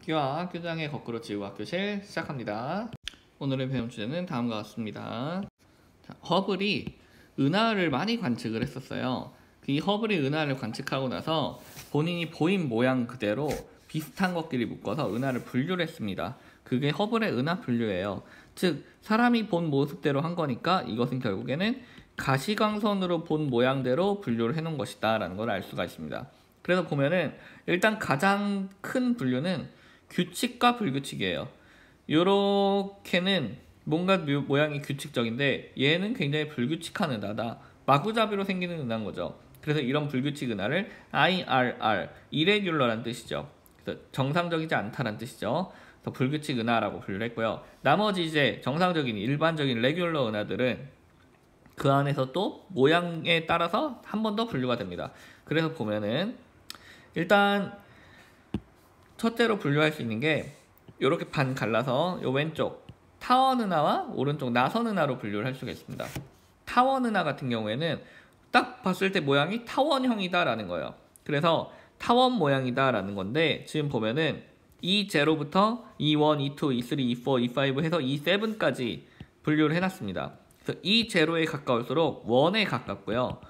기와 학교장의 거꾸로 지우고 학교실 시작합니다. 오늘의 배움 주제는 다음과 같습니다. 허블이 은하를 많이 관측을 했었어요. 이 허블이 은하를 관측하고 나서 본인이 보인 모양 그대로 비슷한 것끼리 묶어서 은하를 분류를 했습니다. 그게 허블의 은하 분류예요. 즉 사람이 본 모습대로 한 거니까 이것은 결국에는 가시광선으로 본 모양대로 분류를 해놓은 것이다 라는 걸 알 수가 있습니다. 그래서 보면은 일단 가장 큰 분류는 규칙과 불규칙이에요. 요렇게는 뭔가 모양이 규칙적인데 얘는 굉장히 불규칙한 은하다. 마구잡이로 생기는 은하인 거죠. 그래서 이런 불규칙 은하를 IRR, irregular란 뜻이죠. 그래서 정상적이지 않다란 뜻이죠. 그래서 불규칙 은하라고 분류를 했고요. 나머지 이제 정상적인 일반적인 레귤러 은하들은 그 안에서 또 모양에 따라서 한 번 더 분류가 됩니다. 그래서 보면은 일단 첫째로 분류할 수 있는 게 이렇게 반 갈라서 요 왼쪽 타원 은하와 오른쪽 나선 은하로 분류를 할 수가 있습니다. 타원 은하 같은 경우에는 딱 봤을 때 모양이 타원형이다 라는 거예요. 그래서 타원 모양이다 라는 건데 지금 보면은 E0부터 E1, E2, E3, E4, E5 해서 E7까지 분류를 해놨습니다. 그래서 E0에 가까울수록 1에 가깝고요.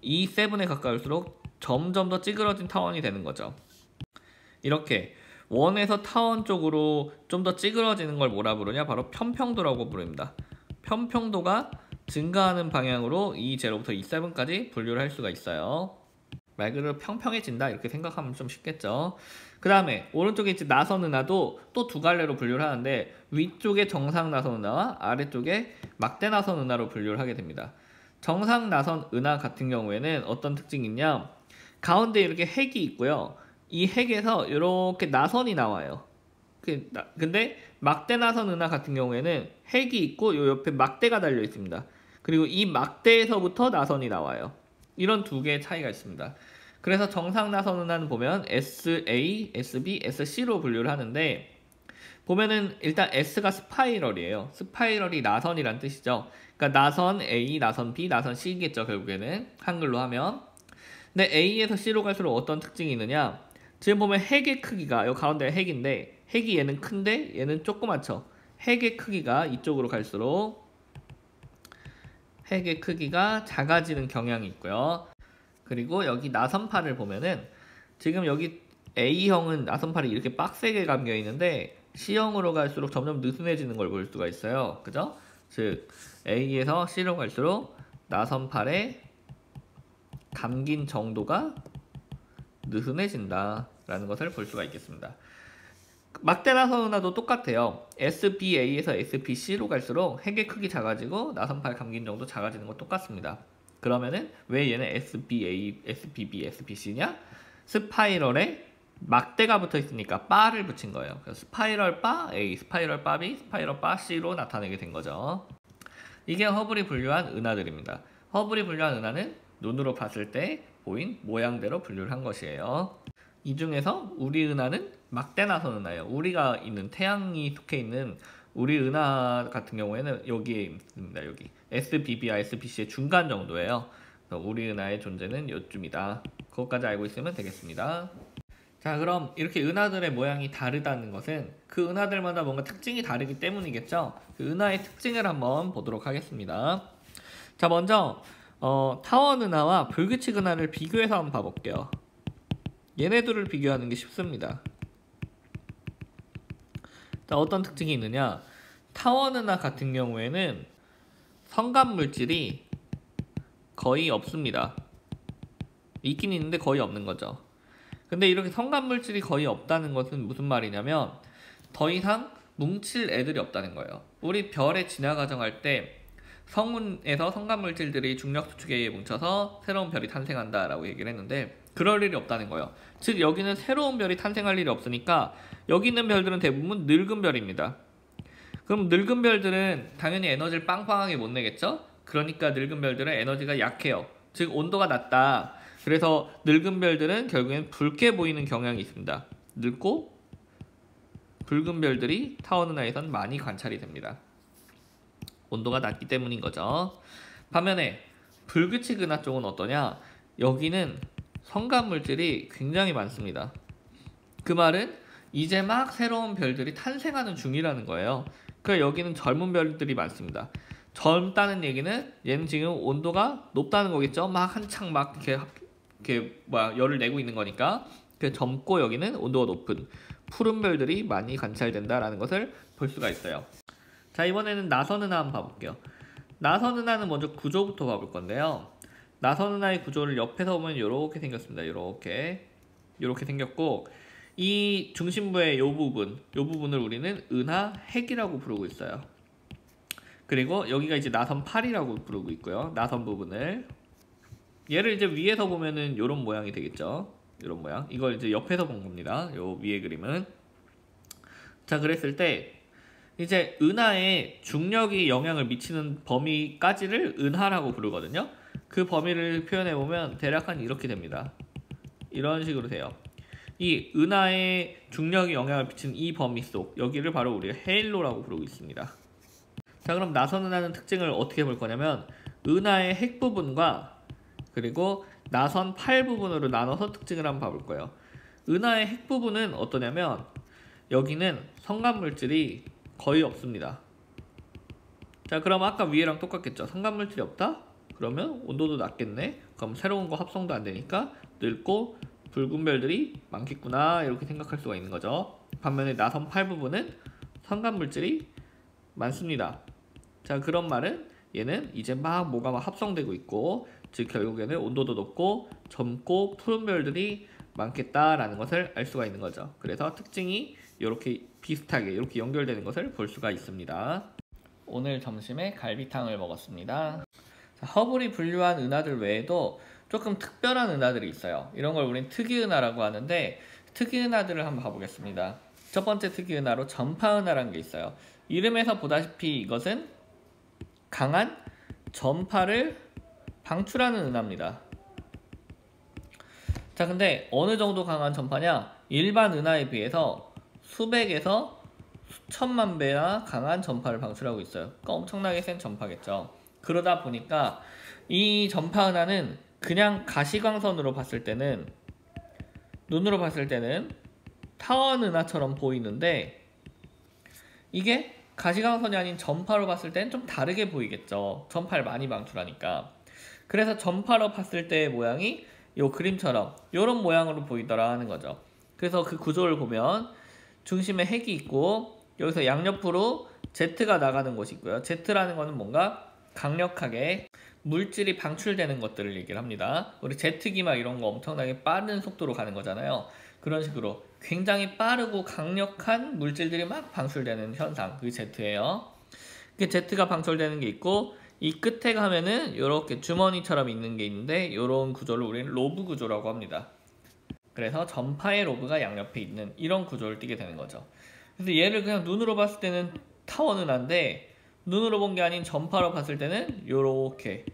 E7에 가까울수록 점점 더 찌그러진 타원이 되는 거죠. 이렇게 원에서 타원 쪽으로 좀 더 찌그러지는 걸 뭐라 부르냐? 바로 편평도라고 부릅니다. 편평도가 증가하는 방향으로 E0부터 E7까지 분류를 할 수가 있어요. 말 그대로 평평해진다 이렇게 생각하면 좀 쉽겠죠. 그 다음에 오른쪽에 이제 나선 은하도 또 두 갈래로 분류를 하는데 위쪽에 정상 나선 은하와 아래쪽에 막대 나선 은하로 분류를 하게 됩니다. 정상 나선 은하 같은 경우에는 어떤 특징이 있냐? 가운데 이렇게 핵이 있고요. 이 핵에서 이렇게 나선이 나와요. 근데 막대 나선 은하 같은 경우에는 핵이 있고 요 옆에 막대가 달려 있습니다. 그리고 이 막대에서부터 나선이 나와요. 이런 두 개의 차이가 있습니다. 그래서 정상 나선 은하는 보면 SA, SB, SC로 분류를 하는데 보면은 일단 S가 스파이럴이에요. 스파이럴이 나선이란 뜻이죠. 그러니까 나선 A, 나선 B, 나선 C겠죠. 결국에는 한글로 하면. 근데 A에서 C로 갈수록 어떤 특징이 있느냐? 지금 보면 핵의 크기가 이 가운데 핵인데 핵이 얘는 큰데 얘는 조그맣죠. 핵의 크기가 이쪽으로 갈수록 핵의 크기가 작아지는 경향이 있고요. 그리고 여기 나선팔을 보면은 지금 여기 A형은 나선팔이 이렇게 빡세게 감겨 있는데 C형으로 갈수록 점점 느슨해지는 걸 볼 수가 있어요. 그죠? 즉 A에서 C로 갈수록 나선팔의 감긴 정도가 느슨해진다 라는 것을 볼 수가 있겠습니다. 막대 나선 은하도 똑같아요. SBA에서 SBC로 갈수록 핵의 크기 작아지고 나선팔 감긴 정도 작아지는 거 똑같습니다. 그러면은 왜 얘는 SBA, SBB, SBC냐? 스파이럴에 막대가 붙어 있으니까 바를 붙인 거예요. 그래서 스파이럴 바 A, 스파이럴 바 B, 스파이럴 바 C로 나타내게 된 거죠. 이게 허블이 분류한 은하들입니다. 허블이 분류한 은하는 눈으로 봤을 때 보인 모양대로 분류를 한 것이에요. 이 중에서 우리 은하는 막대 나선 은하예요. 우리가 있는 태양이 속해 있는 우리 은하 같은 경우에는 여기에 있습니다. 여기 SBB와 SBC의 중간 정도예요. 우리 은하의 존재는 요쯤이다. 그것까지 알고 있으면 되겠습니다. 자, 그럼 이렇게 은하들의 모양이 다르다는 것은 그 은하들마다 뭔가 특징이 다르기 때문이겠죠. 그 은하의 특징을 한번 보도록 하겠습니다. 자, 먼저 타원 은하와 불규칙 은하를 비교해서 한번 봐볼게요. 얘네들을 비교하는 게 쉽습니다. 자, 어떤 특징이 있느냐? 타원 은하 같은 경우에는 성감 물질이 거의 없습니다. 있긴 있는데 거의 없는 거죠. 근데 이렇게 성감 물질이 거의 없다는 것은 무슨 말이냐면 더 이상 뭉칠 애들이 없다는 거예요. 우리 별의 진화 과정할 때 성운에서 성감 물질들이 중력 수축에 의해 뭉쳐서 새로운 별이 탄생한다 라고 얘기를 했는데 그럴 일이 없다는 거예요. 즉 여기는 새로운 별이 탄생할 일이 없으니까 여기 있는 별들은 대부분 늙은 별입니다. 그럼 늙은 별들은 당연히 에너지를 빵빵하게 못 내겠죠? 그러니까 늙은 별들은 에너지가 약해요. 즉 온도가 낮다. 그래서 늙은 별들은 결국엔 붉게 보이는 경향이 있습니다. 늙고 붉은 별들이 타원 은하에선 많이 관찰이 됩니다. 온도가 낮기 때문인 거죠. 반면에 불규칙 은하 쪽은 어떠냐? 여기는 성감 물질이 굉장히 많습니다. 그 말은 이제 막 새로운 별들이 탄생하는 중이라는 거예요. 그러니까 여기는 젊은 별들이 많습니다. 젊다는 얘기는 얘는 지금 온도가 높다는 거겠죠. 막 한창 막 이렇게 열을 내고 있는 거니까. 그 젊고 여기는 온도가 높은 푸른 별들이 많이 관찰된다라는 것을 볼 수가 있어요. 자, 이번에는 나선 은하 한번 봐볼게요. 나선 은하는 먼저 구조부터 봐볼 건데요. 나선 은하의 구조를 옆에서 보면 이렇게 생겼습니다. 이렇게 생겼고, 이 중심부의 이 부분을 우리는 은하 핵이라고 부르고 있어요. 그리고 여기가 이제 나선 8이라고 부르고 있고요. 나선 부분을 얘를 이제 위에서 보면은 이런 모양이 되겠죠. 이런 모양. 이걸 이제 옆에서 본 겁니다. 요 위에 그림은. 자, 그랬을 때 이제 은하에 중력이 영향을 미치는 범위까지를 은하라고 부르거든요. 그 범위를 표현해 보면 대략 한 이렇게 됩니다. 이런 식으로 돼요. 이 은하에 중력이 영향을 미치는 이 범위 속 여기를 바로 우리가 헤일로라고 부르고 있습니다. 자, 그럼 나선 은하는 특징을 어떻게 볼 거냐면 은하의 핵 부분과 그리고 나선 8 부분으로 나눠서 특징을 한번 봐볼 거예요. 은하의 핵 부분은 어떠냐면 여기는 성간물질이 거의 없습니다. 자, 그럼 아까 위에랑 똑같겠죠. 성간물질이 없다? 그러면 온도도 낮겠네. 그럼 새로운 거 합성도 안 되니까 늙고 붉은 별들이 많겠구나, 이렇게 생각할 수가 있는 거죠. 반면에 나선 8 부분은 성간물질이 많습니다. 자, 그런 말은 얘는 이제 뭐가 막 합성되고 있고, 즉 결국에는 온도도 높고 젊고 푸른 별들이 많겠다라는 것을 알 수가 있는 거죠. 그래서 특징이 이렇게 비슷하게 이렇게 연결되는 것을 볼 수가 있습니다. 오늘 점심에 갈비탕을 먹었습니다. 자, 허블이 분류한 은하들 외에도 조금 특별한 은하들이 있어요. 이런 걸 우린 특이은하라고 하는데, 특이은하들을 한번 봐보겠습니다. 첫 번째 특이은하로 전파은하라는 게 있어요. 이름에서 보다시피 이것은 강한 전파를 방출하는 은하입니다. 자, 근데 어느 정도 강한 전파냐? 일반 은하에 비해서 수백에서 수천만 배나 강한 전파를 방출하고 있어요. 그러니까 엄청나게 센 전파겠죠. 그러다 보니까 이 전파 은하는 그냥 가시광선으로 봤을 때는, 눈으로 봤을 때는 타원 은하처럼 보이는데, 이게 가시광선이 아닌 전파로 봤을 때는 좀 다르게 보이겠죠. 전파를 많이 방출하니까. 그래서 전파로 봤을 때의 모양이 요 그림처럼 요런 모양으로 보이더라 하는 거죠. 그래서 그 구조를 보면 중심에 핵이 있고 여기서 양옆으로 Z가 나가는 곳이 있고요. Z라는 거는 뭔가 강력하게 물질이 방출되는 것들을 얘기를 합니다. 우리 제트기 막 이런 거 엄청나게 빠른 속도로 가는 거잖아요. 그런 식으로 굉장히 빠르고 강력한 물질들이 막 방출되는 현상, 그게 Z예요. 그 Z가 방출되는 게 있고, 이 끝에 가면은 이렇게 주머니처럼 있는 게 있는데, 이런 구조를 우리는 로브 구조라고 합니다. 그래서 전파의 로브가 양옆에 있는 이런 구조를 띠게 되는 거죠. 그래서 얘를 그냥 눈으로 봤을 때는 타원은 한데, 눈으로 본 게 아닌 전파로 봤을 때는 이렇게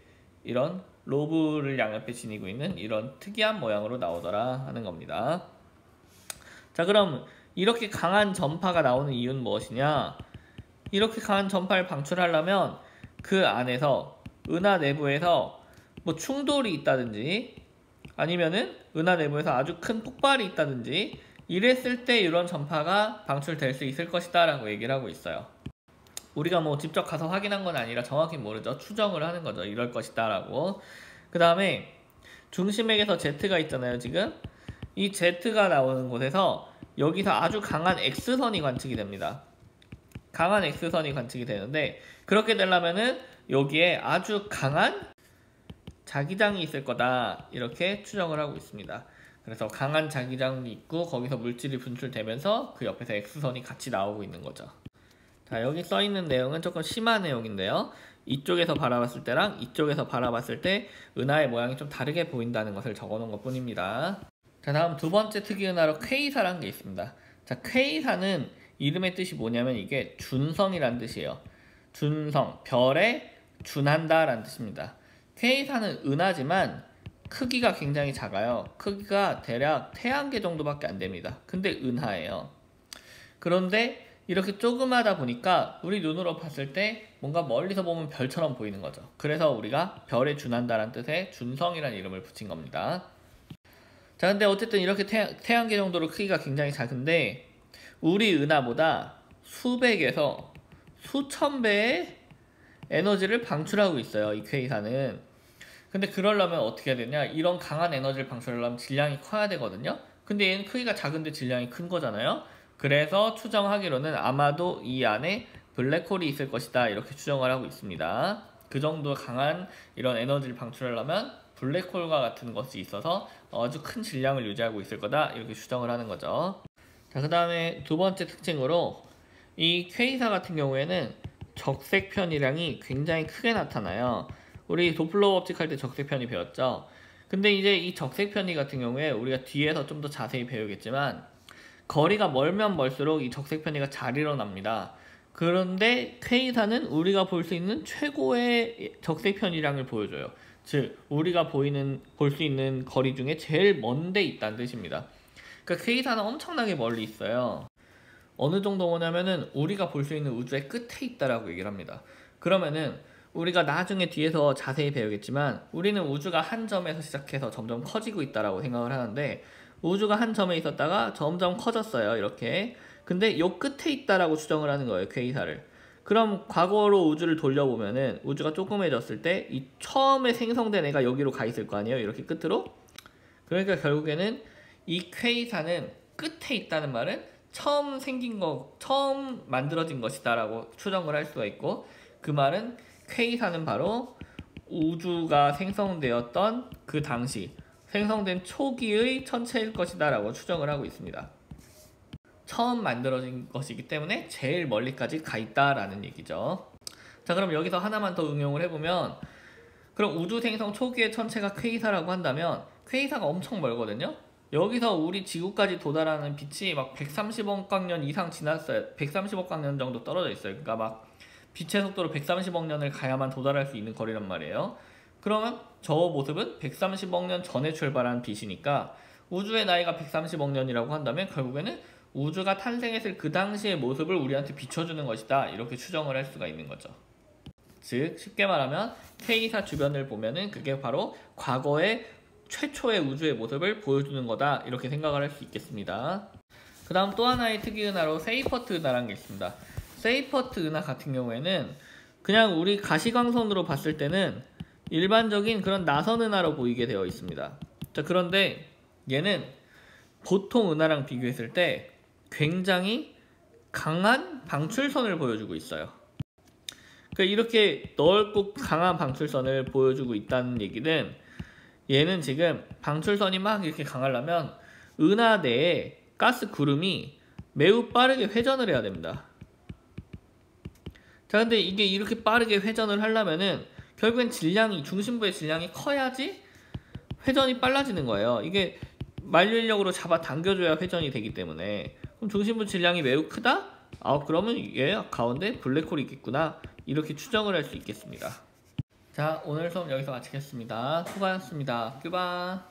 이런 로브를 양옆에 지니고 있는 이런 특이한 모양으로 나오더라 하는 겁니다. 자, 그럼 이렇게 강한 전파가 나오는 이유는 무엇이냐? 이렇게 강한 전파를 방출하려면 그 안에서 은하 내부에서 뭐 충돌이 있다든지 아니면은 은하 내부에서 아주 큰 폭발이 있다든지 이랬을 때 이런 전파가 방출될 수 있을 것이다 라고 얘기를 하고 있어요. 우리가 뭐 직접 가서 확인한 건 아니라 정확히 모르죠. 추정을 하는 거죠. 이럴 것이다 라고. 그 다음에 중심액에서 Z가 있잖아요. 지금 이 Z가 나오는 곳에서 여기서 아주 강한 X선이 관측이 됩니다. 강한 X선이 관측이 되는데, 그렇게 되려면은 여기에 아주 강한 자기장이 있을 거다, 이렇게 추정을 하고 있습니다. 그래서 강한 자기장이 있고 거기서 물질이 분출되면서 그 옆에서 X선이 같이 나오고 있는 거죠. 자, 여기 써있는 내용은 조금 심한 내용인데요. 이쪽에서 바라봤을 때랑 이쪽에서 바라봤을 때 은하의 모양이 좀 다르게 보인다는 것을 적어놓은 것 뿐입니다. 자, 다음 두 번째 특이은하로 퀘이사라는 게 있습니다. 자, 퀘이사는 이름의 뜻이 뭐냐면 이게 준성이라는 뜻이에요. 준성, 별에 준한다 라는 뜻입니다. 퀘이사는 은하지만 크기가 굉장히 작아요. 크기가 대략 태양계 정도밖에 안 됩니다. 근데 은하예요. 그런데 이렇게 조그마다 보니까 우리 눈으로 봤을 때 뭔가 멀리서 보면 별처럼 보이는 거죠. 그래서 우리가 별에 준한다라는 뜻의 준성이라는 이름을 붙인 겁니다. 자, 근데 어쨌든 이렇게 태양계 정도로 크기가 굉장히 작은데 우리 은하보다 수백에서 수천 배의 에너지를 방출하고 있어요, 이 퀘이사는. 근데 그러려면 어떻게 해야 되냐, 이런 강한 에너지를 방출하려면 질량이 커야 되거든요. 근데 얘는 크기가 작은데 질량이 큰 거잖아요. 그래서 추정하기로는 아마도 이 안에 블랙홀이 있을 것이다, 이렇게 추정을 하고 있습니다. 그 정도 강한 이런 에너지를 방출하려면 블랙홀과 같은 것이 있어서 아주 큰 질량을 유지하고 있을 거다, 이렇게 추정을 하는 거죠. 자, 그 다음에 두 번째 특징으로 이 퀘이사 같은 경우에는 적색 편이량이 굉장히 크게 나타나요. 우리 도플러 법칙 할 때 적색 편이 배웠죠. 근데 이제 이 적색 편이 같은 경우에 우리가 뒤에서 좀 더 자세히 배우겠지만 거리가 멀면 멀수록 이 적색 편이가 잘 일어납니다. 그런데 퀘이사는 우리가 볼 수 있는 최고의 적색 편이량을 보여줘요. 즉 우리가 볼 수 있는 거리 중에 제일 먼 데 있다는 뜻입니다. 그러니까 퀘이사는 엄청나게 멀리 있어요. 어느 정도 뭐냐면은 우리가 볼 수 있는 우주의 끝에 있다라고 얘기를 합니다. 그러면은 우리가 나중에 뒤에서 자세히 배우겠지만 우리는 우주가 한 점에서 시작해서 점점 커지고 있다라고 생각을 하는데, 우주가 한 점에 있었다가 점점 커졌어요, 이렇게. 근데 요 끝에 있다라고 추정을 하는 거예요, 퀘이사를. 그럼 과거로 우주를 돌려보면은 우주가 조그매졌을 때 이 처음에 생성된 애가 여기로 가 있을 거 아니에요, 이렇게 끝으로. 그러니까 결국에는 이 퀘이사는 끝에 있다는 말은 처음 만들어진 것이다 라고 추정을 할 수가 있고, 그 말은 퀘이사는 바로 우주가 생성되었던 그 당시 생성된 초기의 천체일 것이다 라고 추정을 하고 있습니다. 처음 만들어진 것이기 때문에 제일 멀리까지 가 있다라는 얘기죠. 자, 그럼 여기서 하나만 더 응용을 해보면, 그럼 우주 생성 초기의 천체가 퀘이사라고 한다면 퀘이사가 엄청 멀거든요. 여기서 우리 지구까지 도달하는 빛이 막 130억 광년 이상 지났어요. 130억 광년 정도 떨어져 있어요. 그러니까 막 빛의 속도로 130억 년을 가야만 도달할 수 있는 거리란 말이에요. 그러면 저 모습은 130억 년 전에 출발한 빛이니까 우주의 나이가 130억 년이라고 한다면 결국에는 우주가 탄생했을 그 당시의 모습을 우리한테 비춰주는 것이다, 이렇게 추정을 할 수가 있는 거죠. 즉 쉽게 말하면 퀘이사 주변을 보면은 그게 바로 과거의 최초의 우주의 모습을 보여주는 거다, 이렇게 생각을 할 수 있겠습니다. 그 다음 또 하나의 특이 은하로 세이퍼트 은하라는 게 있습니다. 세이퍼트 은하 같은 경우에는 그냥 우리 가시광선으로 봤을 때는 일반적인 그런 나선 은하로 보이게 되어 있습니다. 자, 그런데 얘는 보통 은하랑 비교했을 때 굉장히 강한 방출선을 보여주고 있어요. 그러니까 이렇게 넓고 강한 방출선을 보여주고 있다는 얘기는 얘는 지금 방출선이 막 이렇게 강하려면 은하 내에 가스 구름이 매우 빠르게 회전을 해야 됩니다. 자, 근데 이게 이렇게 빠르게 회전을 하려면은 결국엔 중심부의 질량이 커야지 회전이 빨라지는 거예요. 이게 만류인력으로 잡아 당겨줘야 회전이 되기 때문에. 그럼 중심부 질량이 매우 크다? 그러면 얘 가운데 블랙홀이 있겠구나, 이렇게 추정을 할 수 있겠습니다. 자, 오늘 수업 여기서 마치겠습니다. 수고하셨습니다. 큐바.